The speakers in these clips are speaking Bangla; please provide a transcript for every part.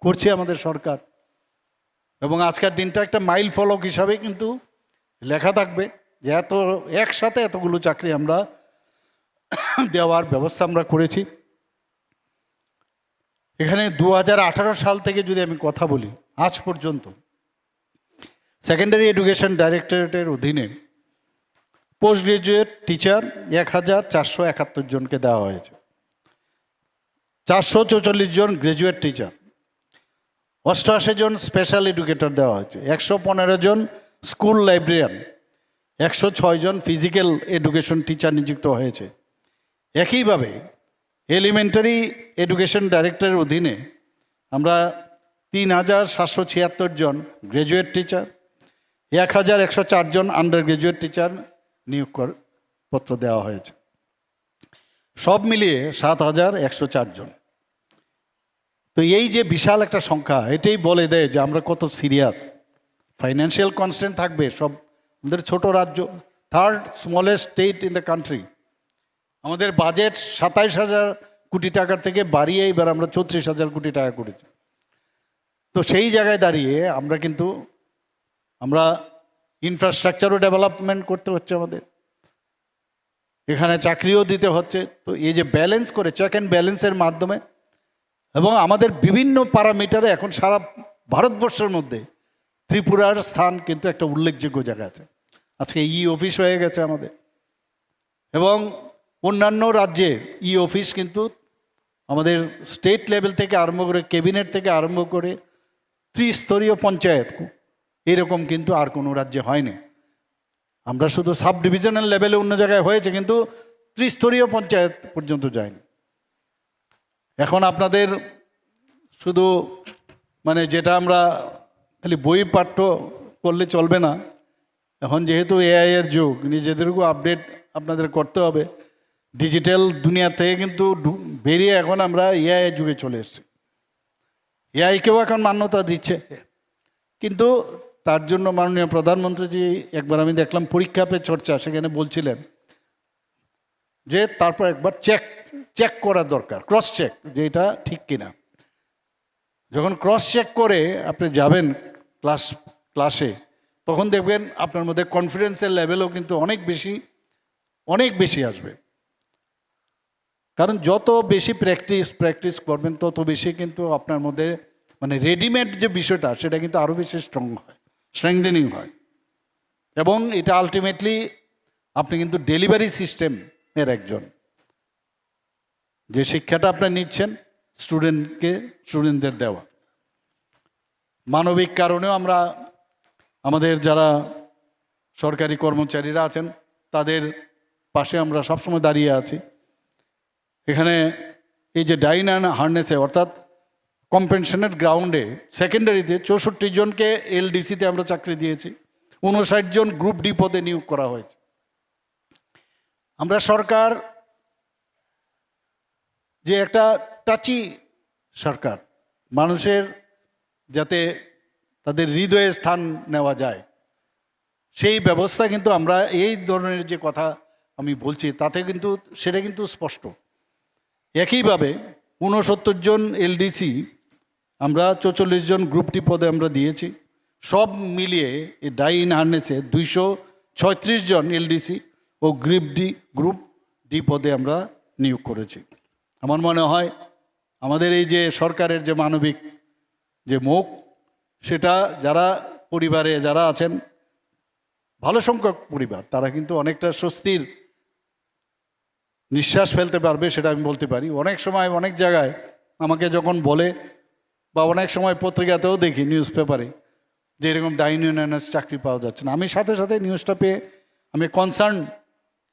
করছে আমাদের সরকার। এবং আজকের দিনটা একটা মাইল ফলক হিসাবে কিন্তু লেখা থাকবে যে এত একসাথে এতগুলো চাকরি আমরা দেওয়ার ব্যবস্থা আমরা করেছি। এখানে 2018 সাল থেকে যদি আমি কথা বলি, আজ পর্যন্ত সেকেন্ডারি এডুকেশন ডাইরেক্টরেটের অধীনে পোস্ট গ্রাজুয়েট টিচার 1471 জনকে দেওয়া হয়েছে, 444 জন গ্রাজুয়েট টিচার, 88 জন স্পেশাল এডুকেটর দেওয়া হয়েছে, 115 জন স্কুল লাইব্রেরিয়ান, 106 জন ফিজিক্যাল এডুকেশন টিচার নিযুক্ত হয়েছে। একইভাবে এলিমেন্টারি এডুকেশন ডাইরেক্টরের অধীনে আমরা 3776 জন গ্র্যাজুয়েট টিচার, 1104 জন আন্ডার গ্র্যাজুয়েট টিচার নিয়োগপত্র দেওয়া হয়েছে। সব মিলিয়ে 7104 জন। তো এই যে বিশাল একটা সংখ্যা, এটাই বলে দেয় যে আমরা কত সিরিয়াস। ফাইন্যান্সিয়াল কনস্ট্যান্ট থাকবে, সব আমাদের ছোট রাজ্য, third smallest state in the country. আমাদের বাজেট 27,000 কোটি টাকার থেকে বাড়িয়ে এবার আমরা 34,000 কোটি টাকা করেছি। তো সেই জায়গায় দাঁড়িয়ে আমরা ইনফ্রাস্ট্রাকচারও ডেভেলপমেন্ট করতে হচ্ছে আমাদের, এখানে চাকরিও দিতে হচ্ছে। তো এই যে ব্যালেন্স করে চেক অ্যান্ড ব্যালেন্সের মাধ্যমে, এবং আমাদের বিভিন্ন প্যারামিটারে এখন সারা ভারতবর্ষের মধ্যে ত্রিপুরার স্থান কিন্তু একটা উল্লেখযোগ্য জায়গা আছে। আজকে অফিস হয়ে গেছে আমাদের, এবং অন্যান্য রাজ্যে অফিস কিন্তু আমাদের স্টেট লেভেল থেকে আরম্ভ করে, ক্যাবিনেট থেকে আরম্ভ করে ত্রিস্তরীয় পঞ্চায়েত, এরকম কিন্তু আর কোনো রাজ্যে হয়নি। আমরা শুধু সাব ডিভিশনাল লেভেলে অন্য জায়গায় হয়েছে, কিন্তু ত্রিস্তরীয় পঞ্চায়েত পর্যন্ত যায়নি। এখন আপনাদের শুধু যেটা আমরা খালি বই পাঠ্য করলে চলবে না, এখন যেহেতু এআই এর যুগ, নিজেদেরকেও আপডেট আপনাদের করতে হবে। ডিজিটাল দুনিয়া থেকে কিন্তু বেরিয়ে এখন আমরা এআই এর যুগে চলে এসেছি। এআইকেও এখন মান্যতা দিচ্ছে, কিন্তু তার জন্য মাননীয় প্রধানমন্ত্রীজি একবার আমি দেখলাম পরীক্ষা পে চর্চা, সেখানে বলছিলেন যে তারপর একবার চেক করা দরকার, ক্রস চেক, যে এটা ঠিক কিনা। যখন ক্রস চেক করে আপনি যাবেন ক্লাসে, তখন দেখবেন আপনার মধ্যে কনফিডেন্সের লেভেলও কিন্তু অনেক বেশি আসবে। কারণ যত বেশি প্র্যাকটিস করবেন, তত বেশি কিন্তু আপনার মধ্যে রেডিমেড যে বিষয়টা, সেটা কিন্তু আরও বেশি স্ট্রেংথেনিং হয়। এবং এটা আলটিমেটলি আপনি কিন্তু ডেলিভারি সিস্টেমের একজন, যে শিক্ষাটা আপনি নিচ্ছেন স্টুডেন্টদের দেওয়া। মানবিক কারণেও আমরা আমাদের যারা সরকারি কর্মচারীরা আছেন তাদের পাশে আমরা সবসময় দাঁড়িয়ে আছি। এখানে এই যে ডাইন অ্যান্ড হার্নেসে, অর্থাৎ কম্পেনশনের গ্রাউন্ডে সেকেন্ডারিতে 64 জনকে এলডিসিতে আমরা চাকরি দিয়েছি, 59 জন গ্রুপ ডি পদে নিয়োগ করা হয়েছে। আমরা সরকার যে একটা টাচি সরকার, মানুষের যাতে তাদের হৃদয়ে স্থান নেওয়া যায়, সেই ব্যবস্থা কিন্তু আমরা এই ধরনের যে কথা আমি বলছি তাতে কিন্তু সেটা কিন্তু স্পষ্ট। একইভাবে 69 জন এলডিসি, আমরা 44 জন গ্রুপ ডি পদে আমরা দিয়েছি। সব মিলিয়ে এই ডাইন হার্নেসে 236 জন এলডিসি ও গ্রুপ ডি পদে আমরা নিয়োগ করেছি। আমার মনে হয় আমাদের এই যে সরকারের যে মানবিক যে মুখ, সেটা যারা পরিবারে যারা আছেন, ভালো সংখ্যক পরিবার, তারা কিন্তু অনেকটা স্বস্তির নিঃশ্বাস ফেলতে পারবে, সেটা আমি বলতে পারি। অনেক সময় অনেক জায়গায় আমাকে যখন বলে, বা অনেক সময় পত্রিকাতেও দেখি, নিউজ পেপারে, যে এরকম ডাইন ইউনিয়নের চাকরি পাওয়া যাচ্ছে না, আমি সাথে সাথে নিউজটা পেয়ে আমি কনসার্ন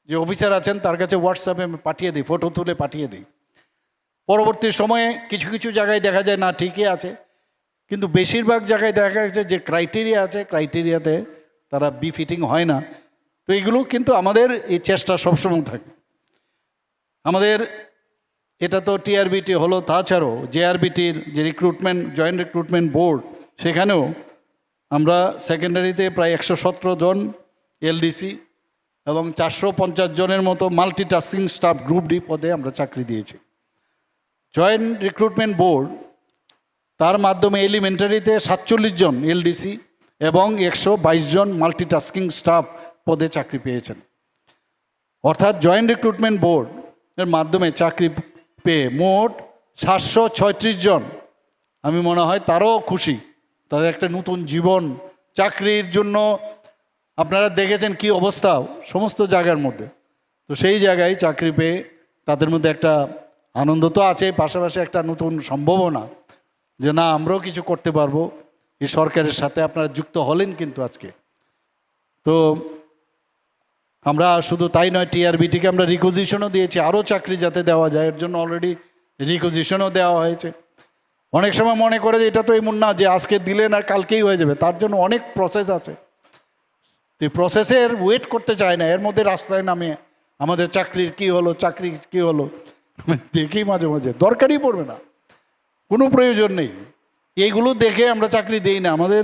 যে অফিসার আছেন তার কাছে হোয়াটসঅ্যাপে আমি পাঠিয়ে দিই, ফটো তুলে পাঠিয়ে দিই। পরবর্তী সময়ে কিছু কিছু জায়গায় দেখা যায় না, ঠিকই আছে, কিন্তু বেশিরভাগ জায়গায় দেখা গেছে যে ক্রাইটেরিয়া আছে, ক্রাইটেরিয়াতে তারা বিফিটিং হয় না। তো এগুলো কিন্তু আমাদের এই চেষ্টা সবসময় থাকে। আমাদের এটা তো টিআরবিটি হলো, তাছাড়াও জেআরবিটির যে জয়েন্ট রিক্রুটমেন্ট বোর্ড, সেখানেও আমরা সেকেন্ডারিতে প্রায় 117 জন এলডিসি এবং 450 জনের মতো মাল্টিটাস্কিং স্টাফ গ্রুপ ডি পদে আমরা চাকরি দিয়েছি। জয়েন্ট রিক্রুটমেন্ট বোর্ড তার মাধ্যমে এলিমেন্টারিতে 47 জন এলডিসি এবং 122 জন মাল্টিটাস্কিং স্টাফ পদে চাকরি পেয়েছেন। অর্থাৎ জয়েন্ট রিক্রুটমেন্ট বোর্ড এর মাধ্যমে চাকরি পেয়ে মোট 736 জন, আমি মনে হয় তারাও খুশি, তাদের একটা নতুন জীবন। চাকরির জন্য আপনারা দেখেছেন কি অবস্থা সমস্ত জায়গার মধ্যে, তো সেই জায়গায় চাকরি পেয়ে তাদের মধ্যে একটা আনন্দ তো আছে, পাশাপাশি একটা নতুন সম্ভাবনা যে না আমরাও কিছু করতে পারবো এই সরকারের সাথে। আপনারা যুক্ত হলেন কিন্তু আজকে। তো আমরা শুধু তাই নয়, টিআরবিটিকে আমরা রিকুইজিশনও দিয়েছি, আরও চাকরি যাতে দেওয়া যায় এর জন্য অলরেডি রিকুইজিশনও দেওয়া হয়েছে। অনেক সময় মনে করে যে এটা তো এমন না যে আজকে দিলেন আর কালকেই হয়ে যাবে, তার জন্য অনেক প্রসেস আছে। তো এই প্রসেসের ওয়েট করতে চায় না, এর মধ্যে রাস্তায় নামে আমাদের চাকরির কি হলো, চাকরি কি হলো দেখি মাঝে মাঝে, দরকারই পড়বে না, কোনো প্রয়োজন নেই, এইগুলো দেখে আমরা চাকরি দিই না। আমাদের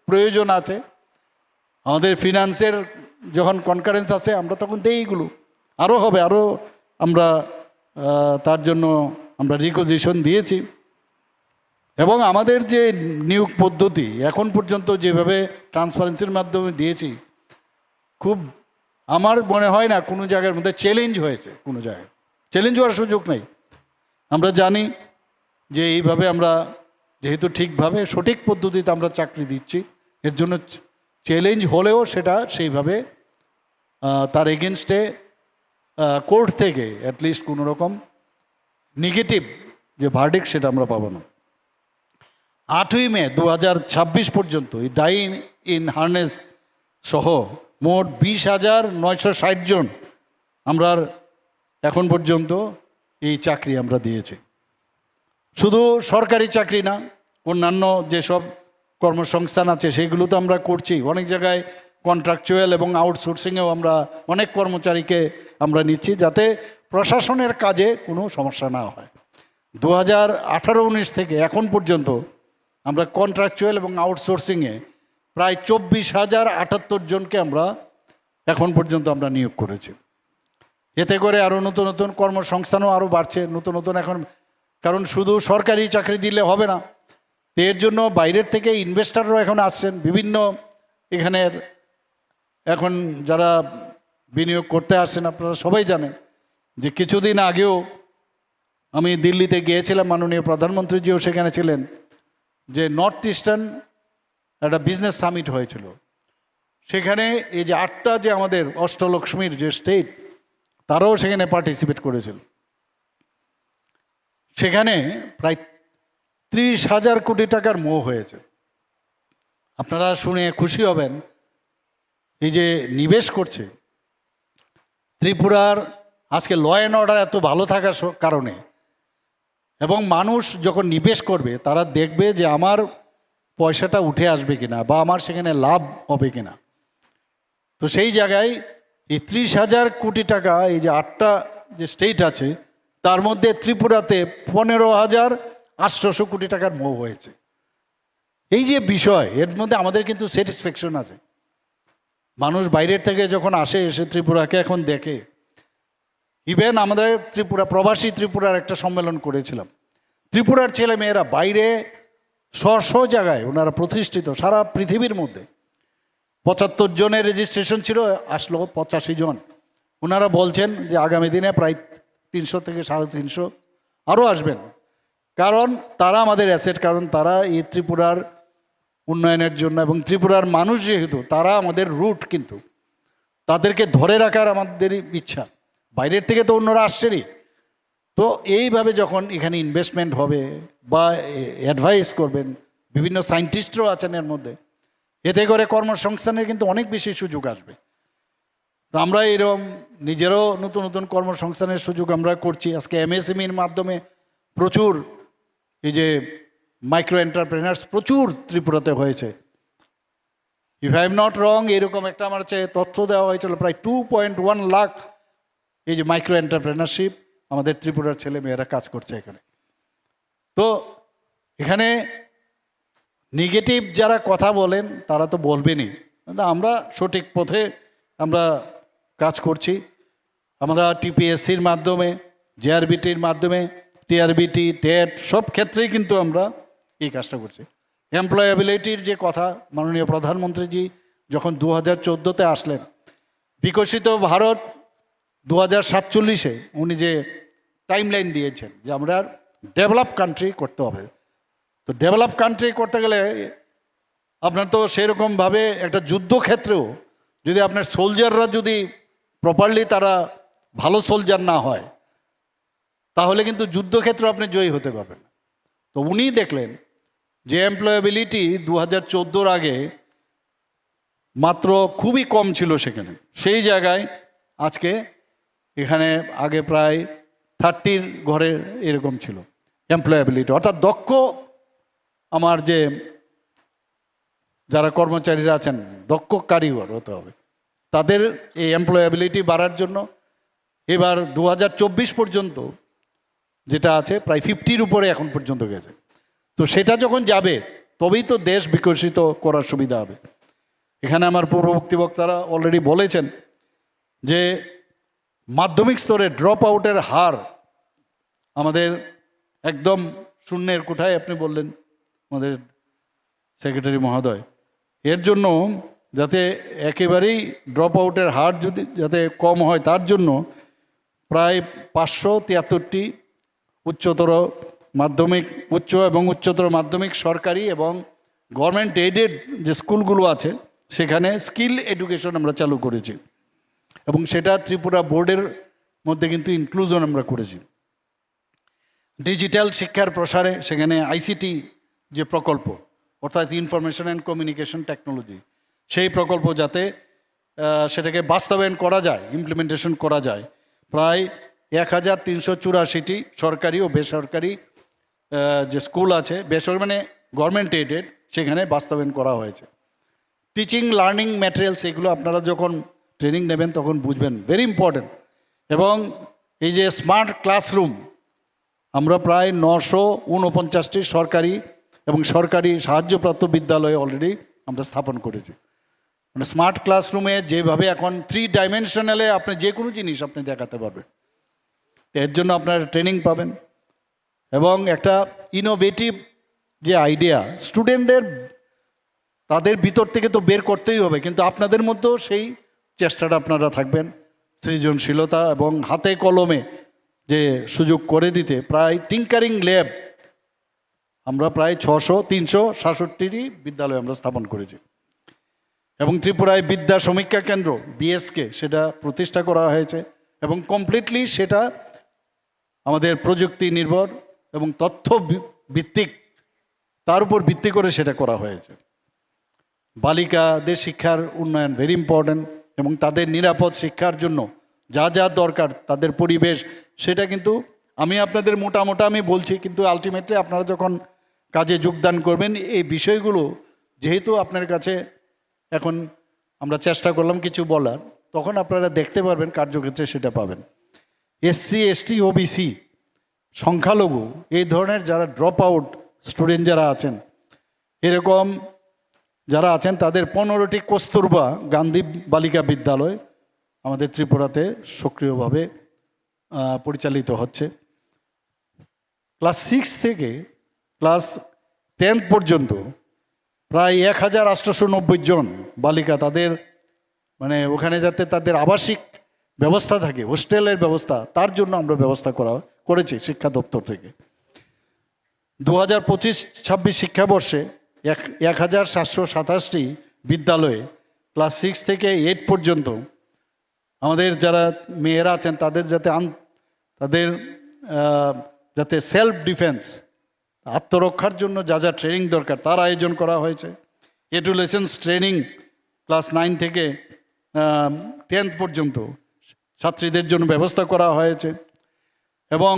প্রয়োজন আছে, আমাদের ফিনান্সের যখন কনকারেন্স আছে আমরা তখন দেই, এইগুলো আরও হবে, আরও আমরা তার জন্য আমরা রিকুইজিশন দিয়েছি। এবং আমাদের যে নিয়োগ পদ্ধতি এখন পর্যন্ত যেভাবে ট্রান্সপারেন্সির মাধ্যমে দিয়েছি, খুব আমার মনে হয় না কোনো জায়গার মধ্যে চ্যালেঞ্জ হয়েছে, কোনো জায়গায় চ্যালেঞ্জ হওয়ার সুযোগ নেই। আমরা জানি যে এইভাবে আমরা যেহেতু ঠিকভাবে সঠিক পদ্ধতিতে আমরা চাকরি দিচ্ছি, এর জন্য চ্যালেঞ্জ হলেও সেটা সেইভাবে তার এগেনস্টে কোর্ট থেকে অ্যাটলিস্ট কোনো রকম নেগেটিভ যে ভার্ডিক্ট সেটা আমরা পাবো না। 8ই মে 2026 পর্যন্ত এই ডাইন ইন হার্নেস সহ মোট 20,960 জন আমরা এখন পর্যন্ত এই চাকরি আমরা দিয়েছি। শুধু সরকারি চাকরি না, অন্যান্য যেসব কর্মসংস্থান আছে সেগুলো তো আমরা করছি। অনেক জায়গায় কন্ট্রাকচুয়াল এবং আউটসোর্সিংয়েও আমরা অনেক কর্মচারীকে আমরা নিচ্ছি, যাতে প্রশাসনের কাজে কোনো সমস্যা না হয়। 2018-19 থেকে এখন পর্যন্ত আমরা কন্ট্রাকচুয়াল এবং আউটসোর্সিংয়ে প্রায় 24,078 জনকে আমরা এখন পর্যন্ত আমরা নিয়োগ করেছি। এতে করে আরও নতুন নতুন কর্মসংস্থানও আরও বাড়ছে, নতুন নতুন এখন, কারণ শুধু সরকারি চাকরি দিলে হবে না, এর জন্য বাইরের থেকে ইনভেস্টাররাও এখন আসছেন বিভিন্ন এখানের। এখন যারা বিনিয়োগ করতে আসছেন আপনারা সবাই জানেন যে কিছুদিন আগেও আমি দিল্লিতে গিয়েছিলাম, মাননীয় প্রধানমন্ত্রীজিও সেখানে ছিলেন, যে নর্থ ইস্টার্ন একটা বিজনেস সামিট হয়েছিল। সেখানে এই যে 8টা যে আমাদের অষ্টলক্ষ্মীর যে স্টেট, তারাও সেখানে পার্টিসিপেট করেছিল। সেখানে প্রায় 30,000 কোটি টাকার মোহ হয়েছে। আপনারা শুনে খুশি হবেন, এই যে নিবেশ করছে ত্রিপুরার আজকে ল অ্যান্ড অর্ডার এত ভালো থাকার কারণে, এবং মানুষ যখন নিবেশ করবে তারা দেখবে যে আমার পয়সাটা উঠে আসবে কিনা বা আমার সেখানে লাভ হবে কিনা। তো সেই জায়গায় এই 30,000 কোটি টাকা, এই যে 8টা যে স্টেট আছে তার মধ্যে ত্রিপুরাতে 15,800 কোটি টাকার মোহ হয়েছে। এই যে বিষয়, এর মধ্যে আমাদের কিন্তু স্যাটিসফ্যাকশন আছে। মানুষ বাইরের থেকে যখন আসে, এসে ত্রিপুরাকে এখন দেখে। ইভেন আমাদের ত্রিপুরা প্রবাসী ত্রিপুরার একটা সম্মেলন করেছিলাম, ত্রিপুরার ছেলে মেয়েরা বাইরে স্ব জায়গায় ওনারা প্রতিষ্ঠিত সারা পৃথিবীর মধ্যে। 75 জনের রেজিস্ট্রেশন ছিল, আসলো 85 জন। ওনারা বলছেন যে আগামী দিনে প্রায় 300 থেকে 350 আরও আসবেন, কারণ তারা আমাদের অ্যাসেট, কারণ তারা এই ত্রিপুরার উন্নয়নের জন্য, এবং ত্রিপুরার মানুষ যেহেতু তারা আমাদের রুট, কিন্তু তাদেরকে ধরে রাখার আমাদের ইচ্ছা। বাইরের থেকে তো অন্যরা আসছেনই। তো এইভাবে যখন এখানে ইনভেস্টমেন্ট হবে বা অ্যাডভাইস করবেন, বিভিন্ন সায়েন্টিস্টরাও আছেন এর মধ্যে, এতে করে কর্মসংস্থানের কিন্তু অনেক বেশি সুযোগ আসবে। তো আমরা এরকম নিজেরও নতুন নতুন কর্মসংস্থানের সুযোগ আমরা করছি। আজকে এমএসএমইর মাধ্যমে প্রচুর এই যে মাইক্রো এন্টারপ্রেনার্স প্রচুর ত্রিপুরাতে হয়েছে। If I am not wrong, এরকম একটা আমার কাছে তথ্য দেওয়া হয়েছিল, প্রায় 2.1 লাখ এই যে মাইক্রো এন্টারপ্রেনারশিপ আমাদের ত্রিপুরার ছেলে মেয়েরা কাজ করছে এখানে। তো এখানে নেগেটিভ যারা কথা বলেন তারা তো বলবেনই, কিন্তু আমরা সঠিক পথে আমরা কাজ করছি। আমরা টিপিএসসির মাধ্যমে, জেআরবিটির মাধ্যমে, টিআরবিটি, টেট সব ক্ষেত্রেই কিন্তু আমরা এই কাজটা করছে। এমপ্লয়াবিলিটির যে কথা মাননীয় প্রধানমন্ত্রীজি যখন 2014-তে আসলেন, বিকশিত ভারত 2047-এ উনি যে টাইমলাইন দিয়েছেন যে আমরা ডেভেলপ কান্ট্রি করতে হবে। তো ডেভেলপ কান্ট্রি করতে গেলে আপনার তো সেরকমভাবে একটা যুদ্ধক্ষেত্রেও যদি আপনার সোলজাররা যদি প্রপারলি তারা ভালো সোলজার না হয়, তাহলে কিন্তু যুদ্ধক্ষেত্রে আপনি জয়ী হতে পারবেন না। তো উনি দেখলেন যে এমপ্লয়াবিলিটি 2014-র আগে মাত্র খুবই কম ছিল সেখানে, সেই জায়গায় আজকে এখানে আগে প্রায় 30-র ঘরে এরকম ছিল এমপ্লয়াবিলিটি, অর্থাৎ দক্ষ আমার যে যারা কর্মচারীরা আছেন দক্ষ কারিগর হতে হবে, তাদের এই এমপ্লয়াবিলিটি বাড়ার জন্য এবার 2024 পর্যন্ত যেটা আছে প্রায় 50-র উপরে এখন পর্যন্ত গেছে। তো সেটা যখন যাবে তবেই তো দেশ বিকশিত করার সুবিধা হবে। এখানে আমার পূর্ববর্তী বক্তারা অলরেডি বলেছেন যে মাধ্যমিক স্তরে ড্রপ আউটের হার আমাদের একদম শূন্যের কোঠায়, আপনি বললেন আমাদের সেক্রেটারি মহোদয়, এর জন্য যাতে একেবারেই ড্রপ আউটের হার যদি যাতে কম হয় তার জন্য প্রায় 573টি উচ্চতর মাধ্যমিক উচ্চ এবং উচ্চতর মাধ্যমিক সরকারি এবং গভর্নমেন্ট এইডেড যে স্কুলগুলো আছে সেখানে স্কিল এডুকেশন আমরা চালু করেছি এবং সেটা ত্রিপুরা বোর্ডের মধ্যে কিন্তু ইনক্লুশন আমরা করেছি। ডিজিটাল শিক্ষার প্রসারে সেখানে আইসিটি যে প্রকল্প অর্থাৎ ইনফরমেশন অ্যান্ড কমিউনিকেশন টেকনোলজি, সেই প্রকল্প যাতে সেটাকে বাস্তবায়ন করা যায়, ইমপ্লিমেন্টেশন করা যায়, প্রায় 1384টি সরকারি ও বেসরকারি যে স্কুল আছে, বেসরকারি মানে গভর্নমেন্ট এইডেড, সেখানে বাস্তবায়ন করা হয়েছে। টিচিং লার্নিং ম্যাটেরিয়ালস এগুলো আপনারা যখন ট্রেনিং নেবেন তখন বুঝবেন, ভেরি ইম্পর্টেন্ট। এবং এই যে স্মার্ট ক্লাসরুম আমরা প্রায় 949টি সরকারি এবং সরকারি সাহায্যপ্রাপ্ত বিদ্যালয়ে অলরেডি আমরা স্থাপন করেছি। মানে স্মার্ট ক্লাসরুমে যেভাবে এখন 3 ডাইমেনশনালে আপনি যে কোনো জিনিস আপনি দেখাতে পারবেন, এর জন্য আপনার ট্রেনিং পাবেন। এবং একটা ইনোভেটিভ যে আইডিয়া স্টুডেন্টদের তাদের ভিতর থেকে তো বের করতেই হবে, কিন্তু আপনাদের মধ্যেও সেই চেষ্টাটা আপনারা থাকবেন, সৃজনশীলতা এবং হাতে কলমে যে সুযোগ করে দিতে। প্রায় টিঙ্কারিং ল্যাব আমরা প্রায় 367টি বিদ্যালয় আমরা স্থাপন করেছি এবং ত্রিপুরায় বিদ্যা সমীক্ষা কেন্দ্র বিএসকে সেটা প্রতিষ্ঠা করা হয়েছে এবং কমপ্লিটলি সেটা আমাদের প্রযুক্তি নির্ভর এবং তথ্য ভিত্তিক, তার উপর ভিত্তি করে সেটা করা হয়েছে। বালিকাদের শিক্ষার উন্নয়ন ভেরি ইম্পর্ট্যান্ট এবং তাদের নিরাপদ শিক্ষার জন্য যা যা দরকার তাদের পরিবেশ, সেটা কিন্তু আমি আপনাদের মোটা আমি বলছি, কিন্তু আলটিমেটলি আপনারা যখন কাজে যোগদান করবেন এই বিষয়গুলো যেহেতু আপনার কাছে এখন আমরা চেষ্টা করলাম কিছু বলার, তখন আপনারা দেখতে পারবেন কার্যক্ষেত্রে সেটা পাবেন। এসসি এসটি ওবিসি সংখ্যালঘু এই ধরনের যারা ড্রপ আউট স্টুডেন্ট যারা আছেন, এরকম যারা আছেন তাদের 15টি কস্তুরবা গান্ধী বালিকা বিদ্যালয় আমাদের ত্রিপুরাতে সক্রিয়ভাবে পরিচালিত হচ্ছে। ক্লাস 6 থেকে ক্লাস 10 পর্যন্ত প্রায় 1890 জন বালিকা তাদের মানে ওখানে যাতে তাদের আবাসিক ব্যবস্থা থাকে, হোস্টেলের ব্যবস্থা, তার জন্য আমরা ব্যবস্থা করেছি শিক্ষা দপ্তর থেকে। 2025-26 শিক্ষাবর্ষে 1727টি বিদ্যালয়ে ক্লাস 6 থেকে 8 পর্যন্ত আমাদের যারা মেয়েরা আছেন তাদের তাদের যাতে সেলফ ডিফেন্স আত্মরক্ষার জন্য যা যা ট্রেনিং দরকার তার আয়োজন করা হয়েছে। এডুলেশনস ট্রেনিং ক্লাস 9 থেকে 10 পর্যন্ত ছাত্রীদের জন্য ব্যবস্থা করা হয়েছে। এবং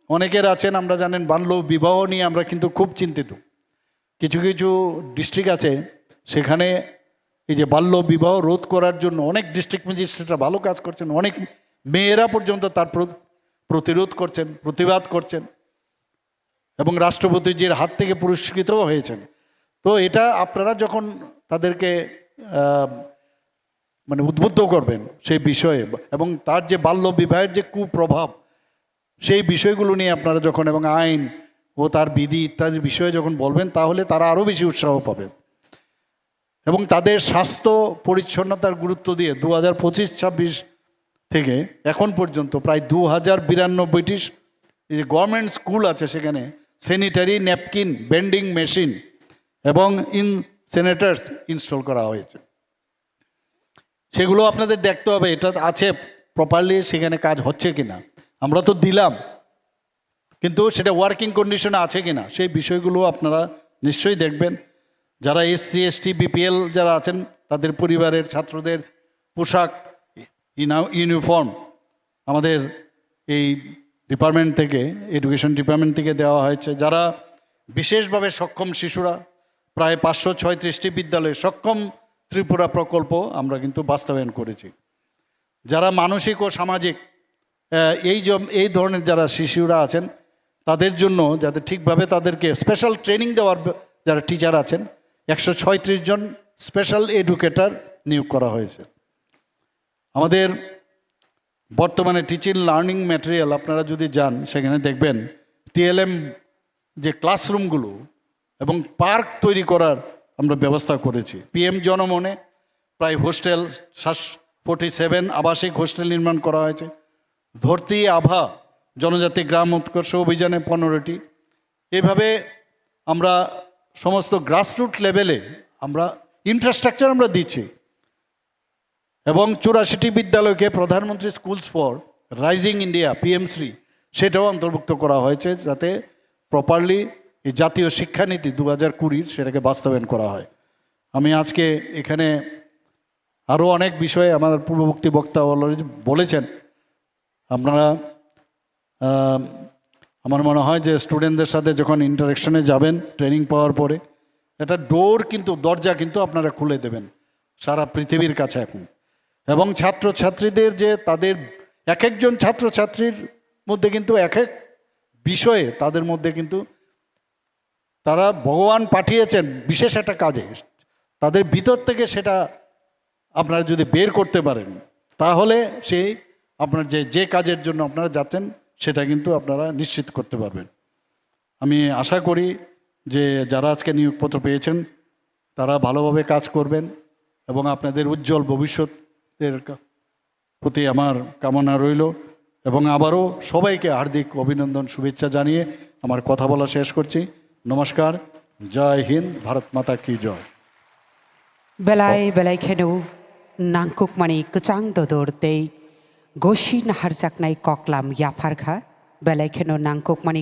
অনেকের আছেন আমরা জানেন বাল্য বিবাহ নিয়ে আমরা কিন্তু খুব চিন্তিত। কিছু কিছু ডিস্ট্রিক্ট আছে সেখানে এই যে বাল্য বিবাহ রোধ করার জন্য অনেক ডিস্ট্রিক্ট ম্যাজিস্ট্রেটরা ভালো কাজ করছেন, অনেক মেয়েরা পর্যন্ত তার প্রতিরোধ করছেন, প্রতিবাদ করছেন এবং রাষ্ট্রপতিজির হাত থেকে পুরস্কৃতও হয়েছেন। তো এটা আপনারা যখন তাদেরকে মানে উদ্বুদ্ধ করবেন সেই বিষয়ে এবং তার যে বাল্য বিবাহের যে কুপ্রভাব সেই বিষয়গুলো নিয়ে আপনারা যখন এবং আইন ও তার বিধি ইত্যাদি বিষয়ে যখন বলবেন তাহলে তারা আরও বেশি উৎসাহ পাবে এবং তাদের স্বাস্থ্য পরিচ্ছন্নতার গুরুত্ব দিয়ে 2025-26 থেকে এখন পর্যন্ত প্রায় 2092টি যে গভর্নমেন্ট স্কুল আছে সেখানে স্যানিটারি ন্যাপকিন বেন্ডিং মেশিন এবং ইনসিনারেটরস ইনস্টল করা হয়েছে। সেগুলো আপনাদের দেখতে হবে এটা আছে প্রপারলি, সেখানে কাজ হচ্ছে কিনা। আমরা তো দিলাম, কিন্তু সেটা ওয়ার্কিং কন্ডিশনে আছে কিনা সেই বিষয়গুলো আপনারা নিশ্চয়ই দেখবেন। যারা SC ST BPL যারা আছেন তাদের পরিবারের ছাত্রদের পোশাক ইউনিফর্ম আমাদের এই ডিপার্টমেন্ট থেকে, এডুকেশন ডিপার্টমেন্ট থেকে দেওয়া হয়েছে। যারা বিশেষভাবে সক্ষম শিশুরা, প্রায় 536টি বিদ্যালয়ে সক্ষম ত্রিপুরা প্রকল্প আমরা কিন্তু বাস্তবায়ন করেছি। যারা মানসিক ও সামাজিক এই ধরনের যারা শিশুরা আছেন তাদের জন্য যাতে ঠিকভাবে তাদেরকে স্পেশাল ট্রেনিং দেওয়ার যারা টিচার আছেন 136 জন স্পেশাল এডুকেটর নিয়োগ করা হয়েছে। আমাদের বর্তমানে টিচিং লার্নিং ম্যাটেরিয়াল আপনারা যদি যান সেখানে দেখবেন TLM যে ক্লাসরুমগুলো এবং পার্ক তৈরি করার আমরা ব্যবস্থা করেছি। PM জনমনে প্রায় হোস্টেল 47 আবাসিক হোস্টেল নির্মাণ করা হয়েছে। ধরতি আভা জনজাতি গ্রাম উৎকর্ষ অভিযানে 15টি। এভাবে আমরা সমস্ত গ্রাসরুট লেভেলে আমরা ইনফ্রাস্ট্রাকচার আমরা দিচ্ছি এবং 84টি বিদ্যালয়কে প্রধানমন্ত্রী স্কুলস ফর রাইজিং ইন্ডিয়া PM-শ্রী সেটাও অন্তর্ভুক্ত করা হয়েছে যাতে প্রপারলি এই জাতীয় শিক্ষানীতি 2020 সেটাকে বাস্তবায়ন করা হয়। আমি আজকে এখানে আরও অনেক বিষয়ে আমাদের পূর্ববর্তী বক্তা বলেছেন। আপনারা আমার মনে হয় যে স্টুডেন্টদের সাথে যখন ইন্টারেকশনে যাবেন ট্রেনিং পাওয়ার পরে একটা ডোর কিন্তু দরজা কিন্তু আপনারা খুলে দেবেন সারা পৃথিবীর কাছে এখন। এবং ছাত্রছাত্রীদের যে তাদের এক একজন ছাত্রছাত্রীর মধ্যে কিন্তু এক এক বিষয়ে তাদের মধ্যে কিন্তু তারা ভগবান পাঠিয়েছেন বিশেষ একটা কাজে, তাদের ভিতর থেকে সেটা আপনারা যদি বের করতে পারেন তাহলে সেই আপনার যে কাজের জন্য আপনারা যাচ্ছেন সেটা কিন্তু আপনারা নিশ্চিত করতে পারবেন। আমি আশা করি যে যারা আজকে নিয়োগপত্র পেয়েছেন তারা ভালোভাবে কাজ করবেন এবং আপনাদের উজ্জ্বল ভবিষ্যতের প্রতি আমার কামনা রইল এবং আবারও সবাইকে হার্দিক অভিনন্দন শুভেচ্ছা জানিয়ে আমার কথা বলা শেষ করছি। নমস্কার, জয় হিন্দ, ভারত মাতা কি জয়। বেলায় বেলায় খেনু নাংকুক মানি কচাং দদরতেই গোসি নাহার চাকনাই ককলাম ইয়াফারখা বেলায় খেনু নাংকুক মানি